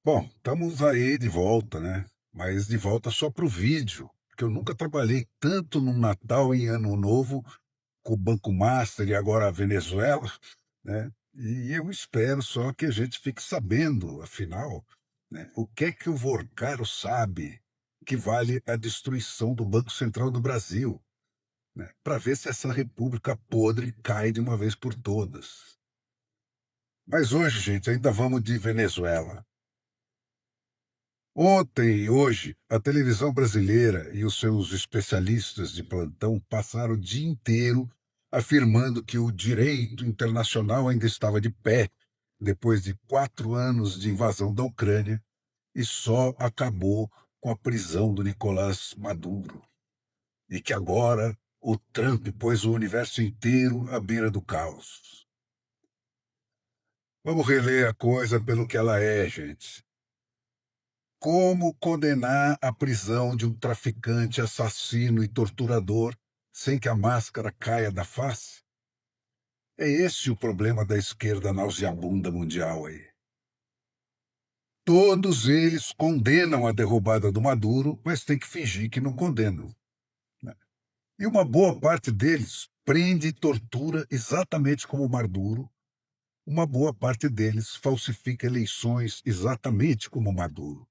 Bom, estamos aí de volta, né? Mas de volta só para o vídeo, porque eu nunca trabalhei tanto no Natal e Ano Novo com o Banco Master e agora a Venezuela, né? E eu espero só que a gente fique sabendo, afinal, né, o que é que o Vorcaro sabe que vale a destruição do Banco Central do Brasil, né? Para ver se essa república podre cai de uma vez por todas. Mas hoje, gente, ainda vamos de Venezuela. Ontem e hoje, a televisão brasileira e os seus especialistas de plantão passaram o dia inteiro afirmando que o direito internacional ainda estava de pé depois de 4 anos de invasão da Ucrânia e só acabou com a prisão do Nicolás Maduro. E que agora o Trump pôs o universo inteiro à beira do caos. Vamos reler a coisa pelo que ela é, gente. Como condenar a prisão de um traficante, assassino e torturador sem que a máscara caia da face? É esse o problema da esquerda nauseabunda mundial aí. Todos eles condenam a derrubada do Maduro, mas tem que fingir que não condenam, né? E uma boa parte deles prende e tortura exatamente como o Maduro. Uma boa parte deles falsifica eleições exatamente como o Maduro.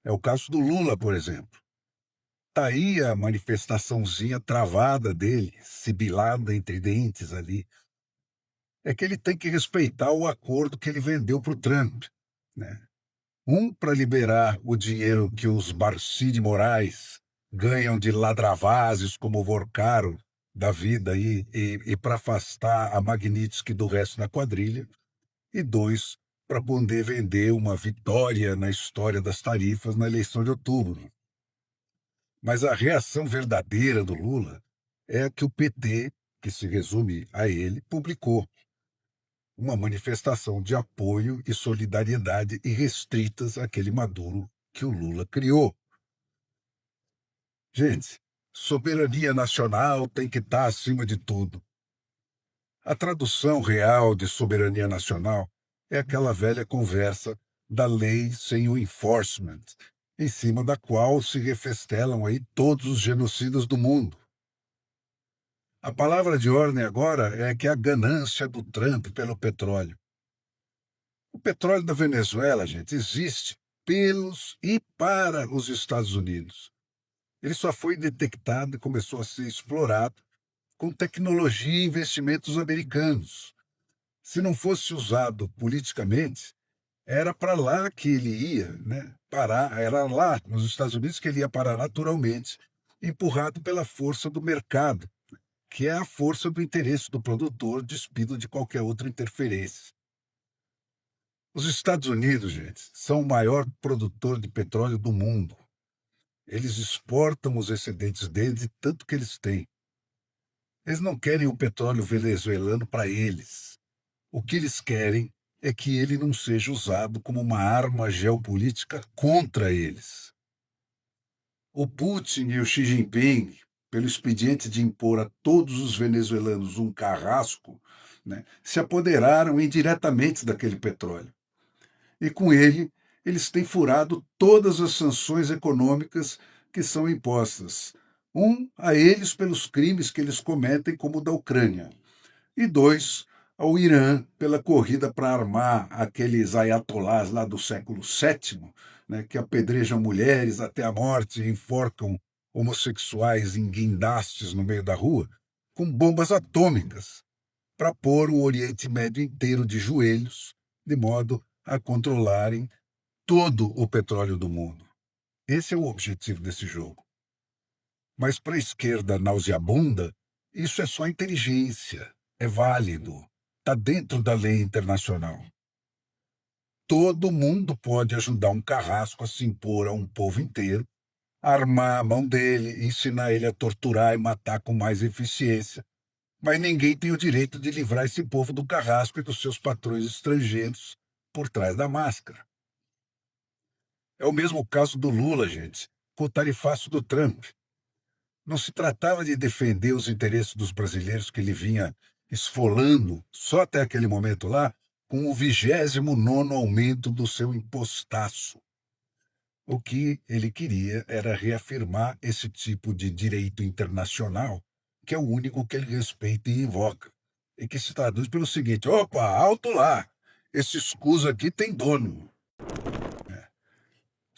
É o caso do Lula, por exemplo. Tá aí a manifestaçãozinha travada dele, sibilada entre dentes ali. É que ele tem que respeitar o acordo que ele vendeu para o Trump, né? Um para liberar o dinheiro que os Barcy de Moraes ganham de ladravazes como o Vorcaro da vida aí, e para afastar a Magnitsky do resto da quadrilha. E dois, para poder vender uma vitória na história das tarifas na eleição de outubro. Mas a reação verdadeira do Lula é a que o PT, que se resume a ele, publicou. Uma manifestação de apoio e solidariedade irrestritas àquele Maduro que o Lula criou. Gente, soberania nacional tem que estar acima de tudo. A tradução real de soberania nacional é aquela velha conversa da lei sem o enforcement, em cima da qual se refestelam aí todos os genocidas do mundo. A palavra de ordem agora é que a ganância do Trump pelo petróleo. O petróleo da Venezuela, gente, existe pelos e para os Estados Unidos. Ele só foi detectado e começou a ser explorado com tecnologia e investimentos americanos. Se não fosse usado politicamente, era para lá que ele ia, né? Parar, era lá nos Estados Unidos que ele ia parar naturalmente, empurrado pela força do mercado, que é a força do interesse do produtor despido de qualquer outra interferência. Os Estados Unidos, gente, são o maior produtor de petróleo do mundo. Eles exportam os excedentes deles de tanto que eles têm. Eles não querem o petróleo venezuelano para eles. O que eles querem é que ele não seja usado como uma arma geopolítica contra eles. O Putin e o Xi Jinping, pelo expediente de impor a todos os venezuelanos um carrasco, né, se apoderaram indiretamente daquele petróleo. E com ele, eles têm furado todas as sanções econômicas que são impostas. Um, a eles pelos crimes que eles cometem, como o da Ucrânia. E dois, ao Irã pela corrida para armar aqueles ayatolás lá do século VII, né, que apedrejam mulheres até a morte e enforcam homossexuais em guindastes no meio da rua, com bombas atômicas, para pôr o Oriente Médio inteiro de joelhos, de modo a controlarem todo o petróleo do mundo. Esse é o objetivo desse jogo. Mas para a esquerda nauseabunda, isso é só inteligência, é válido, está dentro da lei internacional. Todo mundo pode ajudar um carrasco a se impor a um povo inteiro, armar a mão dele, ensinar ele a torturar e matar com mais eficiência. Mas ninguém tem o direito de livrar esse povo do carrasco e dos seus patrões estrangeiros por trás da máscara. É o mesmo caso do Lula, gente, com o tarifaço do Trump. Não se tratava de defender os interesses dos brasileiros que ele vinha esfolando só até aquele momento lá, com o 29º aumento do seu impostaço. O que ele queria era reafirmar esse tipo de direito internacional, que é o único que ele respeita e invoca, e que se traduz pelo seguinte: opa, alto lá! Esse escuso aqui tem dono.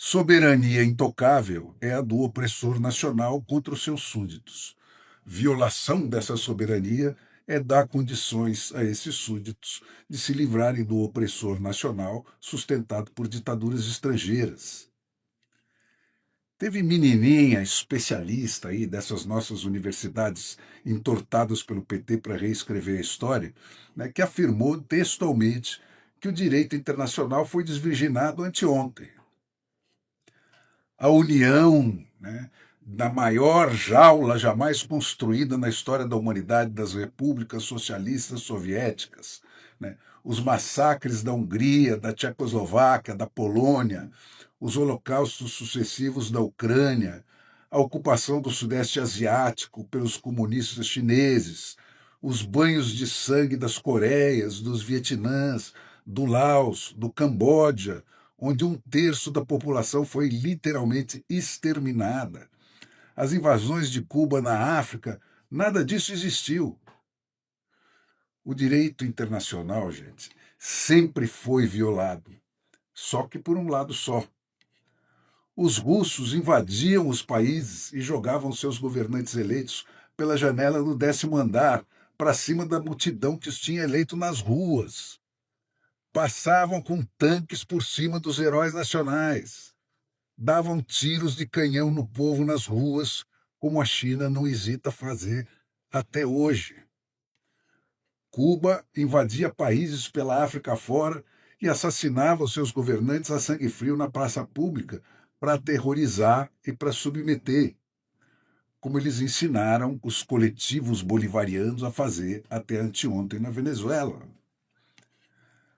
Soberania intocável é a do opressor nacional contra os seus súditos. Violação dessa soberania é dar condições a esses súditos de se livrarem do opressor nacional sustentado por ditaduras estrangeiras. Teve menininha especialista aí dessas nossas universidades entortadas pelo PT para reescrever a história, né, que afirmou textualmente que o direito internacional foi desvirginado anteontem. A união, né, da maior jaula jamais construída na história da humanidade das repúblicas socialistas soviéticas, né, os massacres da Hungria, da Tchecoslováquia, da Polônia, os holocaustos sucessivos da Ucrânia, a ocupação do Sudeste Asiático pelos comunistas chineses, os banhos de sangue das Coreias, dos Vietnãs, do Laos, do Camboja, onde 1/3 da população foi literalmente exterminada. As invasões de Cuba na África, nada disso existiu. O direito internacional, gente, sempre foi violado, só que por um lado só. Os russos invadiam os países e jogavam seus governantes eleitos pela janela do 10º andar, para cima da multidão que os tinha eleito nas ruas. Passavam com tanques por cima dos heróis nacionais. Davam tiros de canhão no povo nas ruas, como a China não hesita fazer até hoje. Cuba invadia países pela África fora e assassinava os seus governantes a sangue frio na praça pública para aterrorizar e para submeter, como eles ensinaram os coletivos bolivarianos a fazer até anteontem na Venezuela.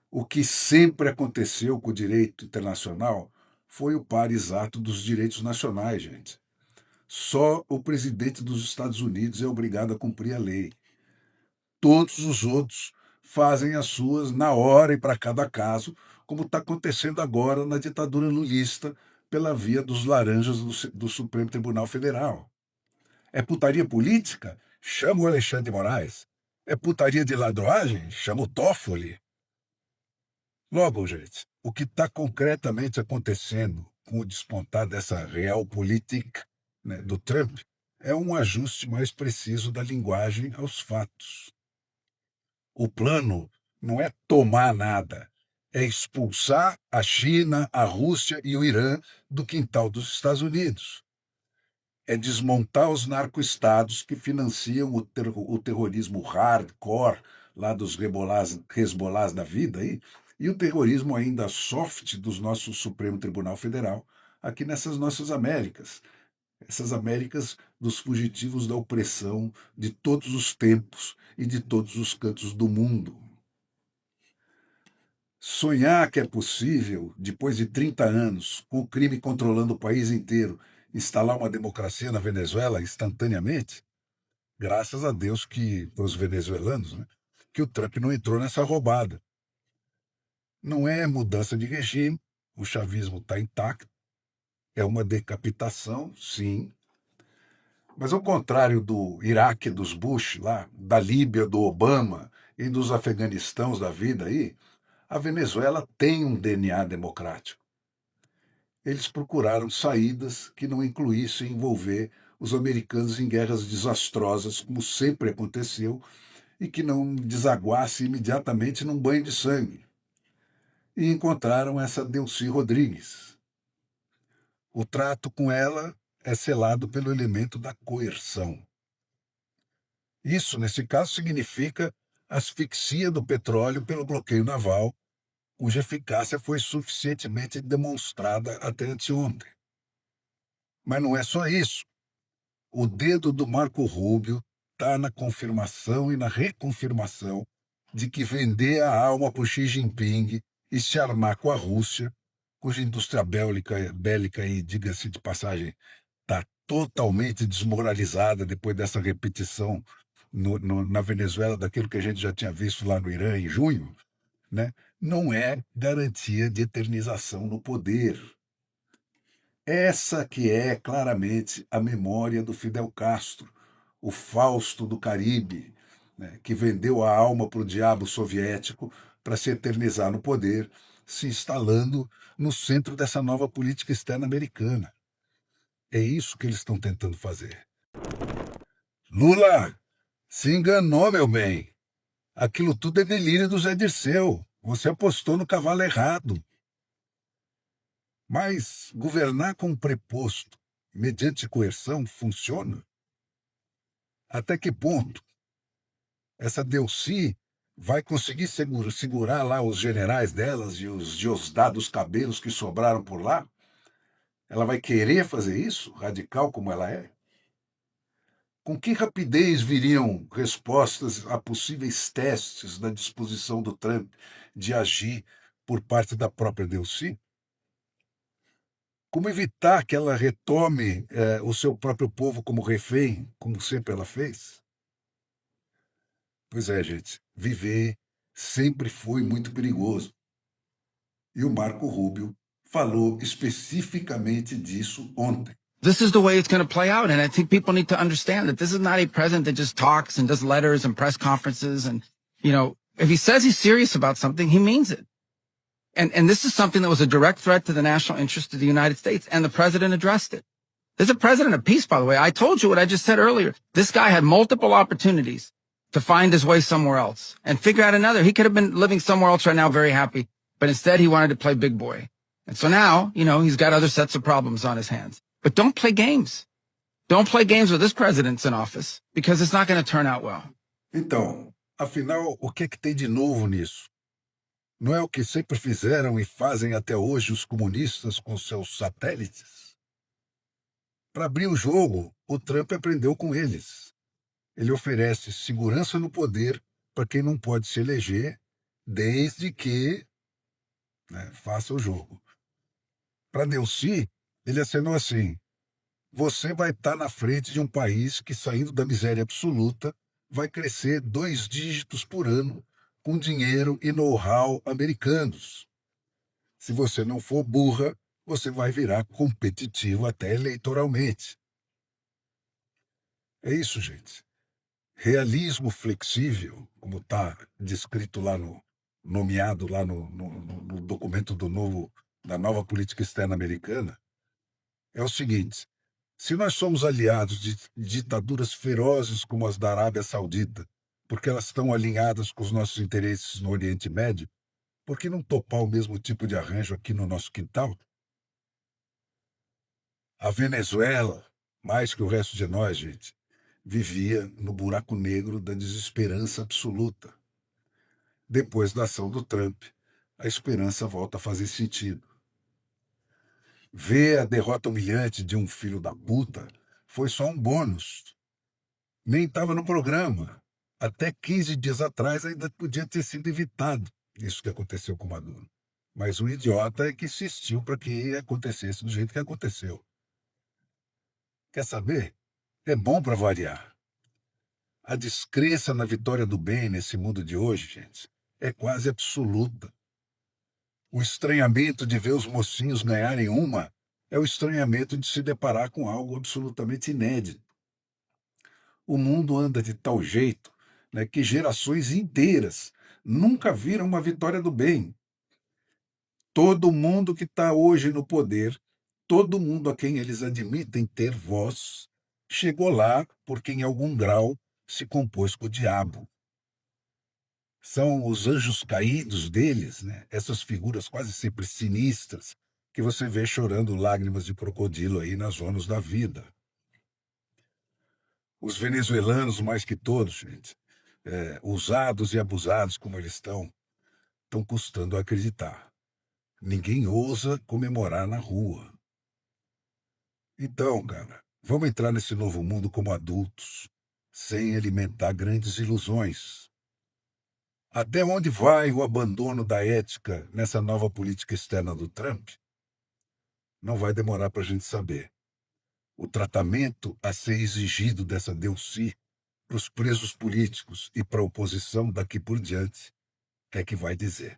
O que sempre aconteceu com o direito internacional foi o par exato dos direitos nacionais, gente. Só o presidente dos Estados Unidos é obrigado a cumprir a lei. Todos os outros fazem as suas na hora e para cada caso, como está acontecendo agora na ditadura lulista pela via dos laranjas do Supremo Tribunal Federal. É putaria política? Chama o Alexandre de Moraes. É putaria de ladroagem? Chama o Toffoli. Logo, gente, o que está concretamente acontecendo com o despontar dessa realpolitik, né, do Trump é um ajuste mais preciso da linguagem aos fatos. O plano não é tomar nada, é expulsar a China, a Rússia e o Irã do quintal dos Estados Unidos. É desmontar os narcoestados que financiam o terrorismo hardcore lá dos Hezbollahs da vida aí, e o terrorismo ainda soft dos nossos Supremo Tribunal Federal aqui nessas nossas Américas. Essas Américas dos fugitivos da opressão de todos os tempos e de todos os cantos do mundo. Sonhar que é possível, depois de 30 anos, com o crime controlando o país inteiro, instalar uma democracia na Venezuela instantaneamente, graças a Deus que, para os venezuelanos, né, que o Trump não entrou nessa roubada. Não é mudança de regime, o chavismo está intacto, é uma decapitação, sim, mas ao contrário do Iraque dos Bush lá, da Líbia do Obama e dos Afeganistãos da vida aí, a Venezuela tem um DNA democrático. Eles procuraram saídas que não incluíssem envolver os americanos em guerras desastrosas, como sempre aconteceu, e que não desaguasse imediatamente num banho de sangue. E encontraram essa Delcy Rodrigues. O trato com ela é selado pelo elemento da coerção. Isso, nesse caso, significa asfixia do petróleo pelo bloqueio naval, cuja eficácia foi suficientemente demonstrada até anteontem. Mas não é só isso. O dedo do Marco Rubio está na confirmação e na reconfirmação de que vender a alma para o Xi Jinping e se armar com a Rússia, cuja indústria bélica e, diga-se de passagem, está totalmente desmoralizada depois dessa repetição na Venezuela daquilo que a gente já tinha visto lá no Irã em junho, né, não é garantia de eternização no poder. Essa que é claramente a memória do Fidel Castro, o Fausto do Caribe, né, que vendeu a alma para o diabo soviético para se eternizar no poder, se instalando no centro dessa nova política externa americana. É isso que eles estão tentando fazer. Lula, se enganou, meu bem. Aquilo tudo é delírio do Zé Dirceu. Você apostou no cavalo errado. Mas governar com preposto, mediante coerção, funciona? Até que ponto essa Delcy vai conseguir segurar lá os generais delas e os Diosdados cabelos que sobraram por lá? Ela vai querer fazer isso, radical como ela é? Com que rapidez viriam respostas a possíveis testes da disposição do Trump de agir por parte da própria Delcy? Como evitar que ela retome o seu próprio povo como refém, como sempre ela fez? Pois é, gente, viver sempre foi muito perigoso. E o Marco Rubio falou especificamente disso ontem. This is the way it's going to play out. And I think people need to understand that this is not a president that just talks and does letters and press conferences. And, you know, if he says he's serious about something, he means it. And this is something that was a direct threat to the national interest of the United States. And the president addressed it. There's a president of peace, by the way. I told you what I just said earlier. This guy had multiple opportunities to find his way somewhere else and figure out another. He could have been living somewhere else right now, very happy. But instead, he wanted to play big boy. And so now, you know, he's got other sets of problems on his hands. But don't play games. Don't play games with this president's in office because it's not going to turn out well. Então, afinal, o que tem de novo nisso? Não é o que sempre fizeram e fazem até hoje os comunistas com seus satélites? Para abrir o jogo, o Trump aprendeu com eles. Ele oferece segurança no poder para quem não pode se eleger, desde que faça o jogo. Para Delcy, ele acenou assim: você vai estar na frente de um país que, saindo da miséria absoluta, vai crescer 2 dígitos por ano com dinheiro e know-how americanos. Se você não for burra, você vai virar competitivo até eleitoralmente. É isso, gente. Realismo flexível, como está descrito lá nomeado lá no documento da nova política externa americana, é o seguinte: se nós somos aliados de ditaduras ferozes como as da Arábia Saudita, porque elas estão alinhadas com os nossos interesses no Oriente Médio, por que não topar o mesmo tipo de arranjo aqui no nosso quintal? A Venezuela, mais que o resto de nós, gente, vivia no buraco negro da desesperança absoluta. Depois da ação do Trump, a esperança volta a fazer sentido. Ver a derrota humilhante de um filho da puta foi só um bônus. Nem estava no programa. Até 15 dias atrás ainda podia ter sido evitado isso que aconteceu com Maduro. Mas o idiota é que insistiu para que acontecesse do jeito que aconteceu. Quer saber? É bom para variar. A descrença na vitória do bem nesse mundo de hoje, gente, é quase absoluta. O estranhamento de ver os mocinhos ganharem uma é o estranhamento de se deparar com algo absolutamente inédito. O mundo anda de tal jeito, que gerações inteiras nunca viram uma vitória do bem. Todo mundo que está hoje no poder, todo mundo a quem eles admitem ter voz, chegou lá porque em algum grau se compôs com o diabo. São os anjos caídos deles, essas figuras quase sempre sinistras, que você vê chorando lágrimas de crocodilo aí nas zonas da vida. Os venezuelanos, mais que todos, gente, usados e abusados como eles estão custando a acreditar. Ninguém ousa comemorar na rua. Então, cara, vamos entrar nesse novo mundo como adultos, sem alimentar grandes ilusões. Até onde vai o abandono da ética nessa nova política externa do Trump? Não vai demorar para a gente saber. O tratamento a ser exigido dessa Delcy para os presos políticos e para a oposição daqui por diante é que vai dizer.